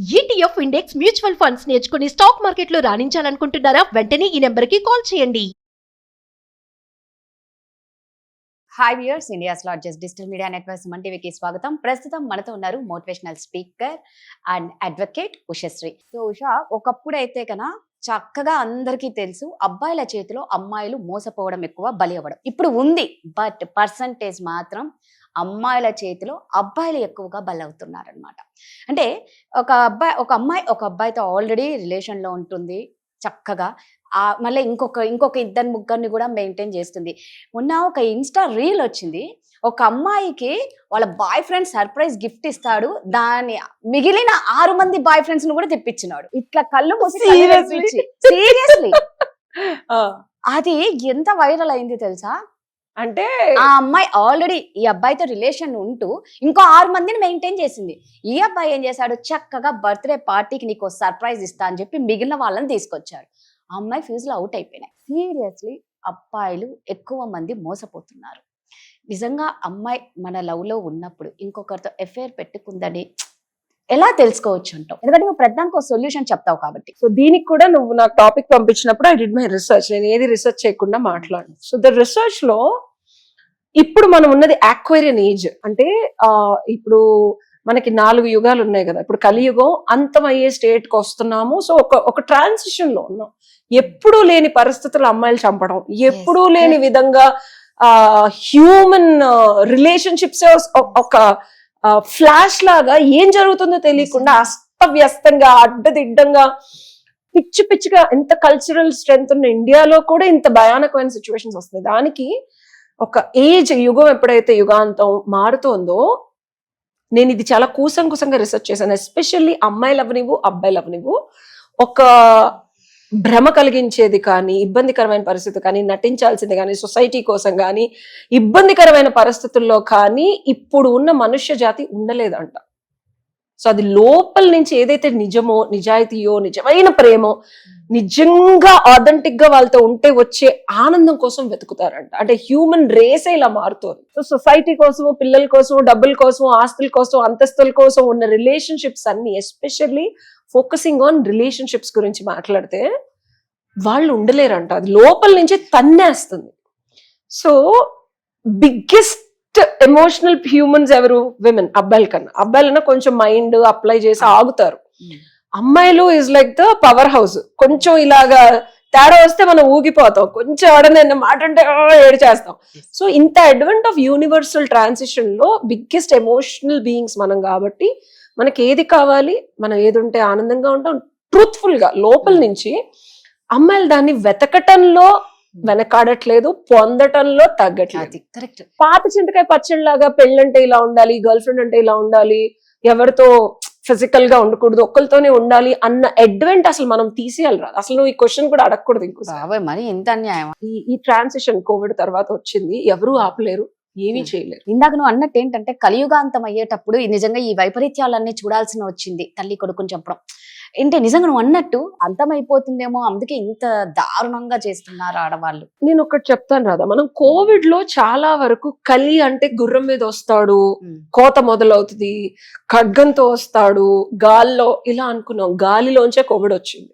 ETF index mutual funds నేర్చుకుని stock మార్కెట్లో రాణించాలనుకుంటున్నారా? వెంటనే ఈ నెంబర్కి కాల్ చేయండి. Hi viewers, India's largest digital media network Suman టీవీకి స్వాగతం. ప్రస్తుతం మనతో ఉన్నారు motivational speaker and advocate Ushasri. So Usha, ఒకప్పుడైతే కన్నా చక్కగా అందరికీ తెలుసు అబ్బాయిల చేతిలో అమ్మాయిలు మోసపోవడం ఎక్కువ, బలి అవ్వడం ఇప్పుడు ఉంది. బట్ పర్సంటేజ్ మాత్రం అమ్మాయిల చేతిలో అబ్బాయిలు ఎక్కువగా బలవుతున్నారు అనమాట. అంటే ఒక అబ్బాయితో ఆల్రెడీ రిలేషన్లో ఉంటుంది చక్కగా, మళ్ళీ ఇంకొక ఇద్దరు ముగ్గురిని కూడా మెయింటైన్ చేస్తుంది. మొన్న ఒక ఇన్స్టా రీల్ వచ్చింది, ఒక అమ్మాయికి వాళ్ళ బాయ్ ఫ్రెండ్ సర్ప్రైజ్ గిఫ్ట్ ఇస్తాడు, దాని మిగిలిన 6 మంది బాయ్ ఫ్రెండ్స్ ను కూడా తెప్పించినాడు. ఇట్లా కళ్ళు మూసి సీరియస్లీ అది ఎంత వైరల్ అయింది తెలుసా? అంటే ఆ అమ్మాయి ఆల్రెడీ ఈ అబ్బాయితో రిలేషన్ ఉంటూ ఇంకో 6 మందిని మెయింటైన్ చేసింది. ఈ అబ్బాయి ఏం చేశాడు, చక్కగా బర్త్డే పార్టీకి నీకు సర్ప్రైజ్ ఇస్తా అని చెప్పి మిగిలిన వాళ్ళని తీసుకొచ్చాడు. ఆ అమ్మాయి ఫ్యూజ్లో అవుట్ అయిపోయినాయి. సీరియస్లీ అబ్బాయిలు ఎక్కువ మంది మోసపోతున్నారు. నిజంగా అమ్మాయి మన లవ్ లో ఉన్నప్పుడు ఇంకొకరితో ఎఫ్ఐఆర్ పెట్టుకుందని ఎలా తెలుసుకోవచ్చు అంటావు? ఎందుకంటే నువ్వు ప్రధానికి సొల్యూషన్ చెప్తావు కాబట్టి. సో దీనికి కూడా నువ్వు నాకు టాపిక్ పంపించినప్పుడు ఐ డిడ్ మై రీసెర్చ్. నేను ఏది రీసెర్చ్ చేయకుండా మాట్లాడు. సో ద రీసెర్చ్ లో ఇప్పుడు మనం ఉన్నది ఆక్వేరియన్ ఏజ్. అంటే ఇప్పుడు మనకి 4 యుగాలు ఉన్నాయి కదా. ఇప్పుడు కలియుగం అంతమయ్యే స్టేట్ కి వస్తున్నాము. సో ఒక ట్రాన్సిషన్ లో ఉన్నాం. ఎప్పుడూ లేని పరిస్థితులు అమ్మాయిలు చంపడం, ఎప్పుడూ లేని విధంగా హ్యూమన్ రిలేషన్షిప్స్ ఒక ఫ్లాష్ లాగా ఏం జరుగుతుందో తెలియకుండా అస్తవ్యస్తంగా అడ్డదిడ్డంగా పిచ్చి పిచ్చిగా, ఎంత కల్చరల్ స్ట్రెంగ్త్ ఉన్న ఇండియాలో కూడా ఇంత భయానకమైన సిచ్యువేషన్స్ వస్తాయి. దానికి ఒక ఏజ్, యుగం ఎప్పుడైతే యుగాంతం మారుతోందో, నేను ఇది చాలా కూసంగా రీసెర్చ్ చేశాను. ఎస్పెషల్లీ అమ్మాయిలు అవనివ్వు అబ్బాయిలు అవనివ్వు, ఒక భ్రమ కలిగించేది కానీ, ఇబ్బందికరమైన పరిస్థితి కానీ, నటించాల్సింది కానీ, సొసైటీ కోసం కానీ, ఇబ్బందికరమైన పరిస్థితుల్లో కానీ ఇప్పుడు ఉన్న మనుష్య జాతి ఉండలేదంట. సో అది లోపల నుంచి ఏదైతే నిజమో, నిజాయితీయో, నిజమైన ప్రేమో, నిజంగా ఆథెంటిక్ గా వాళ్ళతో ఉంటే వచ్చే ఆనందం కోసం వెతుకుతారంట. అంటే హ్యూమన్ రేసే ఇలా మారుతుంది. సో సొసైటీ కోసము, పిల్లల కోసము, డబ్బుల కోసము, ఆస్తుల కోసం, అంతస్తుల కోసం ఉన్న రిలేషన్షిప్స్ అన్ని, ఎస్పెషల్లీ ఫోకసింగ్ ఆన్ రిలేషన్షిప్స్ గురించి మాట్లాడితే వాళ్ళు ఉండలేరంట. అది లోపల నుంచి తన్నేస్తుంది. సో బిగ్గెస్ట్ ఎమోషనల్ హ్యూమన్స్ ఎవరు? విమెన్. అబ్బాయిల కన్నా, అబ్బాయిలన్నా కొంచెం మైండ్ అప్లై చేసి ఆగుతారు. అమ్మాయిలు is like the power house. కొంచెం ఇలాగా తేడా వస్తే మనం ఊగిపోతాం, కొంచెం ఎవడన్నా మాట అంటే ఏడు చేస్తాం. సో ఇంత అడ్వెంట్ ఆఫ్ యూనివర్సల్ ట్రాన్సిషన్ లో బిగ్గెస్ట్ ఎమోషనల్ బీయింగ్స్ మనం కాబట్టి, మనకి ఏది కావాలి, మనం ఏది ఉంటే ఆనందంగా ఉంటాం, ట్రూత్ఫుల్ గా లోపల నుంచి. అమ్మాయిలు దాన్ని వెతకటంలో వెనకాడట్లేదు, పొందటంలో తగ్గట్లేదు. కరెక్ట్. పాత చింతకాయ పచ్చడిలాగా పెళ్ళంటే ఇలా ఉండాలి, గర్ల్ ఫ్రెండ్ అంటే ఇలా ఉండాలి, ఎవరితో ఫిజికల్ గా ఉండకూడదు, ఒక్కరితోనే ఉండాలి అన్న అడ్వెంట్ అసలు మనం తీసేయాలి. రాదు అసలు. నువ్వు ఈ క్వశ్చన్ కూడా అడగకూడదు. ఇంకోసారి మరి ఇంత అన్యాయం. ఈ ట్రాన్సిషన్ కోవిడ్ తర్వాత వచ్చింది, ఎవరు ఆపలేరు, ఏమీ చేయలేరు. ఇందాక నువ్వు అన్నట్టు ఏంటంటే, కలియుగాంతం అయ్యేటప్పుడు నిజంగా ఈ వైపరీత్యాలన్నీ చూడాల్సిన వచ్చింది. తల్లి కొడుకుని చెప్పడం ఏంటి, నిజంగా నువ్వు అన్నట్టు అంతమైపోతుందేమో, అందుకే ఇంత దారుణంగా చేస్తున్నారు ఆడవాళ్ళు. నేను ఒకటి చెప్తాను రాదా, మనం కోవిడ్ లో చాలా వరకు కలి అంటే గుర్రం మీద వస్తాడు, కోత మొదలవుతుంది, ఖడ్గంతో వస్తాడు, గాల్లో ఇలా అనుకున్నాం. గాలిలోంచే కోవిడ్ వచ్చింది.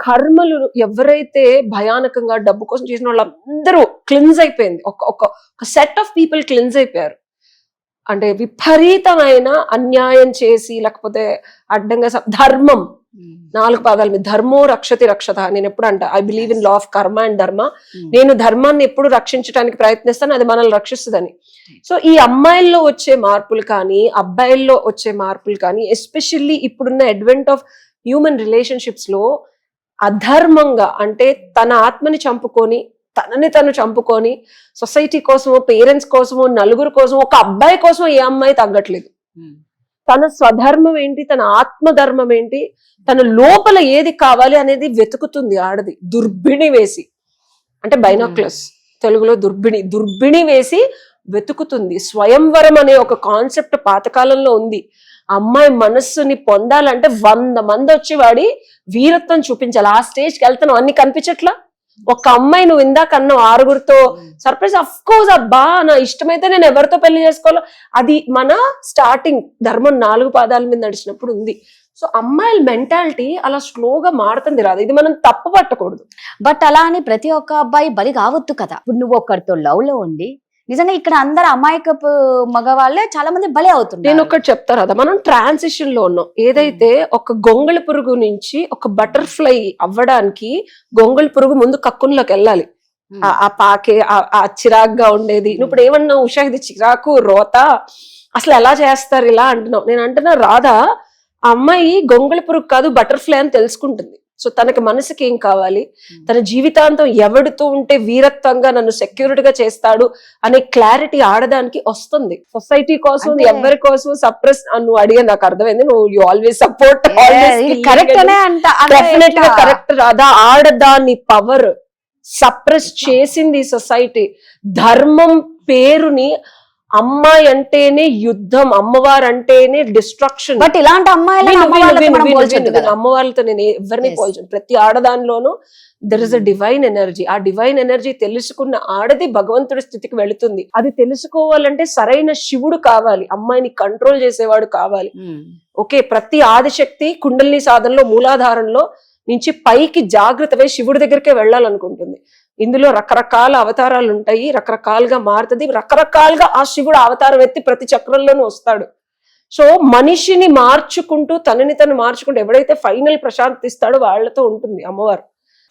కర్మలు ఎవరైతే భయానకంగా డబ్బు కోసం చేసిన వాళ్ళందరూ క్లిన్స్ అయిపోయింది. ఒక సెట్ ఆఫ్ పీపుల్ క్లిన్స్ అయిపోయారు. అంటే విపరీతమైన అన్యాయం చేసి, లేకపోతే అడ్డంగా ధర్మం 4 పాదాల మీద, ధర్మో రక్షతి రక్షత. నేను ఎప్పుడు అంట, I believe in law of కర్మ అండ్ ధర్మ. నేను ధర్మాన్ని ఎప్పుడు రక్షించడానికి ప్రయత్నిస్తాను, అది మనల్ని రక్షిస్తుందని. సో ఈ అమ్మాయిల్లో వచ్చే మార్పులు కానీ, అబ్బాయిల్లో వచ్చే మార్పులు కానీ, ఎస్పెషల్లీ ఇప్పుడున్న అడ్వెంట్ ఆఫ్ హ్యూమన్ రిలేషన్షిప్స్ లో అధర్మంగా, అంటే తన ఆత్మని చంపుకొని, తనని తను చంపుకొని, సొసైటీ కోసమో, పేరెంట్స్ కోసమో, నలుగురు కోసమో, ఒక అబ్బాయి కోసం ఏ అమ్మాయి తగ్గట్లేదు. తన స్వధర్మం ఏంటి, తన ఆత్మధర్మం ఏంటి, తన లోపల ఏది కావాలి అనేది వెతుకుతుంది ఆడది. దుర్బిణి వేసి, అంటే బైనాక్యులర్స్ తెలుగులో దుర్బిణి వేసి వెతుకుతుంది. స్వయంవరం అనే ఒక కాన్సెప్ట్ పాతకాలంలో ఉంది. అమ్మాయి మనస్సుని పొందాలంటే 100 మంది వచ్చి వాడి వీరత్వం చూపించాలి. ఆ స్టేజ్కి వెళ్తాను, అన్ని కనిపించట్లా. ఒక అమ్మాయి నువ్వు ఇందాక అన్న 6గురితో సర్ప్రైజ్, అఫ్ కోర్స్ అబ్బా నా ఇష్టమైతే నేను ఎవరితో పెళ్లి చేసుకోవాలో, అది మన స్టార్టింగ్ ధర్మం 4 పాదాల మీద నడిచినప్పుడు ఉంది. సో అమ్మాయిల మెంటాలిటీ అలా స్లోగా మారుతుంది రాదు, ఇది మనం తప్పు పట్టకూడదు. బట్ అలా అని ప్రతి ఒక్క అబ్బాయి బలి కావద్దు కదా. ఇప్పుడు నువ్వు ఒక్కరితో లవ్ లో ఉండి నిజంగా ఇక్కడ అందరు అమాయకపు మగవాళ్ళే చాలా మంది బలి అవుతున్నారు. నేను ఒకటి చెప్తాను కదా, మనం ట్రాన్సిషన్ లో ఉన్నాం. ఏదైతే ఒక గొంగళి పురుగు నుంచి ఒక బటర్ఫ్లై అవ్వడానికి గొంగళి పురుగు ముందు కక్కుల్లోకి వెళ్ళాలి. ఆ పాకే ఆ చిరాగ్గా ఉండేది. నువ్వు ఇప్పుడు ఏమన్నా ఉషా ఇది చిరాకు రోత అసలు ఎలా చేస్తారు ఇలా అంటున్నావు. నేను అంటున్నా రాధా, ఆ అమ్మాయి గొంగళి పురుగు కాదు బటర్ఫ్లై అని తెలుసుకుంటుంది. సో తనకి మనసుకి ఏం కావాలి, తన జీవితాంతం ఎవడితో ఉంటే వీరత్వంగా నన్ను సెక్యూరిటీగా చేస్తాడు అనే క్లారిటీ ఆడదానికి వస్తుంది. సొసైటీ కోసం ఎవరి కోసం సప్రెస్ నువ్వు అడిగే నాకు అర్థమైంది. నువ్వు యు ఆల్వేస్ సపోర్ట్, డెఫినెట్ గా కరెక్ట్ రాదా. ఆడదాని పవర్ సప్రెస్ చేసింది సొసైటీ. ధర్మం పేరుని అమ్మాయి అంటేనే యుద్ధం, అమ్మవారు అంటేనే డిస్ట్రక్షన్. బట్ ఇలాంటి అమ్మవాళ్ళతో నేను ఎవరిని పోల్చను. ప్రతి ఆడదానిలోనూ there is a divine energy. ఆ డివైన్ ఎనర్జీ తెలుసుకున్న ఆడది భగవంతుడి స్థితికి వెళుతుంది. అది తెలుసుకోవాలంటే సరైన శివుడు కావాలి, అమ్మాయిని కంట్రోల్ చేసేవాడు కావాలి. ఓకే, ప్రతి ఆదిశక్తి కుండలిని సాధనలో మూలాధారంలో నుంచి పైకి జాగ్రత్తగా శివుడి దగ్గరికే వెళ్ళాలనుకుంటుంది. ఇందులో రకరకాల అవతారాలు ఉంటాయి, రకరకాలుగా మారుతుంది, రకరకాలుగా ఆ శివుడు అవతారం ఎత్తి ప్రతి చక్రంలోనూ వస్తాడు. సో మనిషిని మార్చుకుంటూ తనని తను మార్చుకుంటూ ఎవడైతే ఫైనల్ ప్రశాంతి ఇస్తాడో వాళ్ళతో ఉంటుంది అమ్మవారు.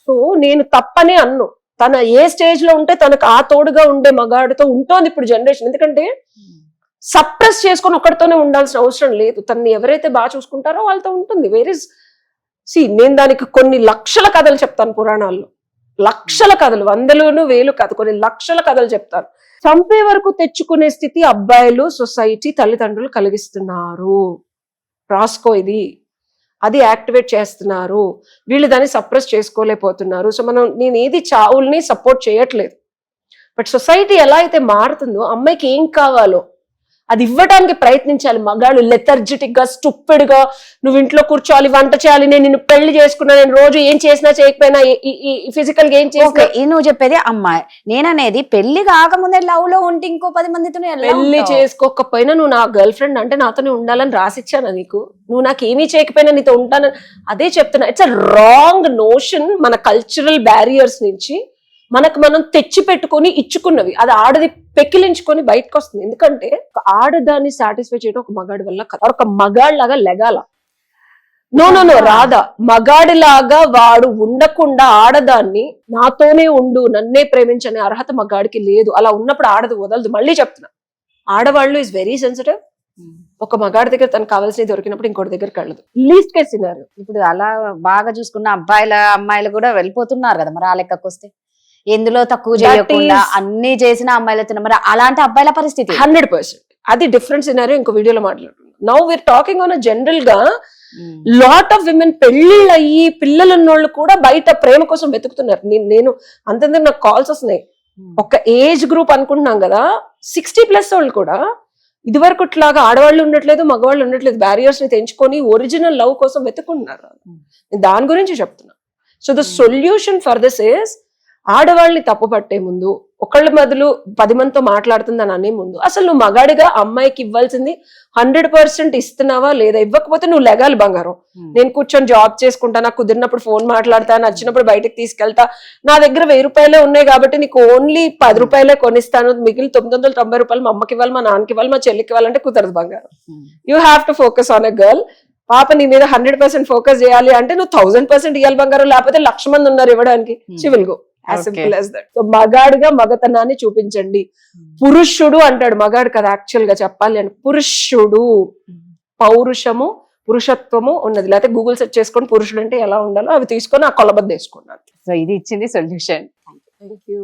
సో నేను తప్పనే అన్ను, తన ఏ స్టేజ్ లో ఉంటే తనకు ఆ తోడుగా ఉండే మగాడితో ఉంటుంది ఇప్పుడు జనరేషన్. ఎందుకంటే సప్రెస్ చేసుకొని ఒక్కడితోనే ఉండాల్సిన అవసరం లేదు. తనని ఎవరైతే బాగా చూసుకుంటారో వాళ్ళతో ఉంటుంది. వేరేస్ నేను దానికి కొన్ని లక్షల కథలు చెప్తాను పురాణాల్లో, లక్షల కథలు, 100,000 1,000 కథ, కొన్ని లక్షల కథలు చెప్తారు. చంపే వరకు తెచ్చుకునే స్థితి అబ్బాయిలు, సొసైటీ, తల్లిదండ్రులు కలిగిస్తున్నారు. రాసుకో ఇది, అది యాక్టివేట్ చేస్తున్నారు. వీళ్ళు దాన్ని సప్రెస్ చేసుకోలేకపోతున్నారు. సో నేను ఏది చావుల్ని సపోర్ట్ చేయట్లేదు. బట్ సొసైటీ ఎలా అయితే మారుతుందో అమ్మాయికి ఏం కావాలో అది ఇవ్వడానికి ప్రయత్నించాలి. మగాళ్ళు లెథర్జిటిక్ గా స్టూపిడ్ గా నువ్వు ఇంట్లో కూర్చోవాలి, వంట చేయాలి, నేను నిన్ను పెళ్లి చేసుకున్నా, నేను రోజు ఏం చేసినా చేయకపోయినా ఫిజికల్ గా ఏం చేసినా. నువ్వు చెప్పేది అమ్మాయి, నేననేది పెళ్లి కాకముందే లవ్ లో ఉంటే ఇంకో 10 మందితో పెళ్లి చేసుకోకపోయినా నువ్వు నా గర్ల్ ఫ్రెండ్ అంటే నాతోనే ఉండాలని రాసిచ్చాను నీకు. నువ్వు నాకు ఏమీ చేయకపోయినా నీతో ఉంటానని అదే చెప్తున్నా. It's a wrong notion. మన కల్చరల్ బ్యారియర్స్ నుంచి మనకు మనం తెచ్చి పెట్టుకొని ఇచ్చుకున్నవి, అది ఆడది పెకిలించుకొని బయటకు వస్తుంది. ఎందుకంటే ఒక ఆడదాన్ని సాటిస్ఫై చేయడం ఒక మగాడి వల్ల కాదు, ఒక మగాడిలాగా లెగాల. నో రాధా, మగాడిలాగా వాడు ఉండకుండా ఆడదాన్ని నాతోనే ఉండు, నన్నే ప్రేమించనే అర్హత మగాడికి లేదు. అలా ఉన్నప్పుడు ఆడది వదలదు. మళ్ళీ చెప్తున్నా, ఆడవాళ్ళు ఈజ్ వెరీ సెన్సిటివ్. ఒక మగాడి దగ్గర తనకు కావాల్సినవి దొరికినప్పుడు ఇంకోటి దగ్గరికి వెళ్ళదు. Least case scenario. ఇప్పుడు అలా బాగా చూసుకున్న అమ్మాయిలు కూడా వెళ్ళిపోతున్నారు కదా, మరి ఆ లెక్కకు వస్తే ఎందులో తక్కువ చేయకుండా అన్ని చేసిన అమ్మాయిలతో, మరి అలాంటి అబ్బాయిల పరిస్థితి 100%. అది డిఫరెంట్ సినారియో, ఇంకో వీడియోలో మాట్లాడుతున్నాం. Now we are talking on general గా లాట్ ఆఫ్ విమెన్ పెళ్లిళ్ళు అయ్యి పిల్లలు ఉన్నోళ్ళు కూడా బయట ప్రేమ కోసం వెతుకుతున్నారు. నేను అంతంత నాకు కాల్స్ వస్తున్నాయి. ఒక ఏజ్ గ్రూప్ అనుకుంటున్నాం కదా, 60+ వాళ్ళు కూడా ఇదివరకు ఇట్లాగా ఆడవాళ్ళు ఉండట్లేదు, మగవాళ్ళు ఉండట్లేదు, బ్యారియర్స్ ని తెంచుకొని ఒరిజినల్ లవ్ కోసం వెతుకుంటున్నారు. దాని గురించి చెప్తున్నా. So the solution for this is, ఆడవాళ్ళని తప్పు పట్టే ముందు, ఒకళ్ళ బదులు 10 మందితో మాట్లాడుతుందని అనే ముందు, అసలు నువ్వు మగాడిగా అమ్మాయికి ఇవ్వాల్సింది 100% ఇస్తున్నావా లేదా? ఇవ్వకపోతే నువ్వు లెగాలి బంగారం. నేను కూర్చొని జాబ్ చేసుకుంటా, నాకు కుదిరినప్పుడు ఫోన్ మాట్లాడతా, నచ్చినప్పుడు బయటకు తీసుకెళ్తా, నా దగ్గర 1000 రూపాయలే ఉన్నాయి కాబట్టి నీకు ఓన్లీ 10 రూపాయలే కొనిస్తాను, మిగిలిన 990 రూపాయలు మా అమ్మకి ఇవ్వాలి, మా నాన్నకి ఇవ్వాలి, మా చెల్లికి ఇవ్వాలంటే కుదరదు బంగారం. You have to focus on a girl. పాప నీ మీద 100% ఫోకస్ చేయాలి అంటే నువ్వు 1000% ఇవ్వాలి బంగారం, లేకపోతే 1,00,000 మంది ఉన్నారు ఇవ్వడానికి. She will go. As simple as that. So మగాడిగా మగతనాన్ని చూపించండి. పురుషుడు అంటాడు, మగాడు కదా యాక్చువల్ గా చెప్పాలి అంటే. పురుషుడు పౌరుషము, పురుషత్వము ఉన్నది. లేకపోతే గూగుల్ సెర్చ్ చేసుకొని పురుషుడు అంటే ఎలా ఉండాలో అవి తీసుకొని ఆ కొలబద్ద వేసుకున్నాను. సో ఇది ఇచ్చింది సొల్యూషన్. Thank you.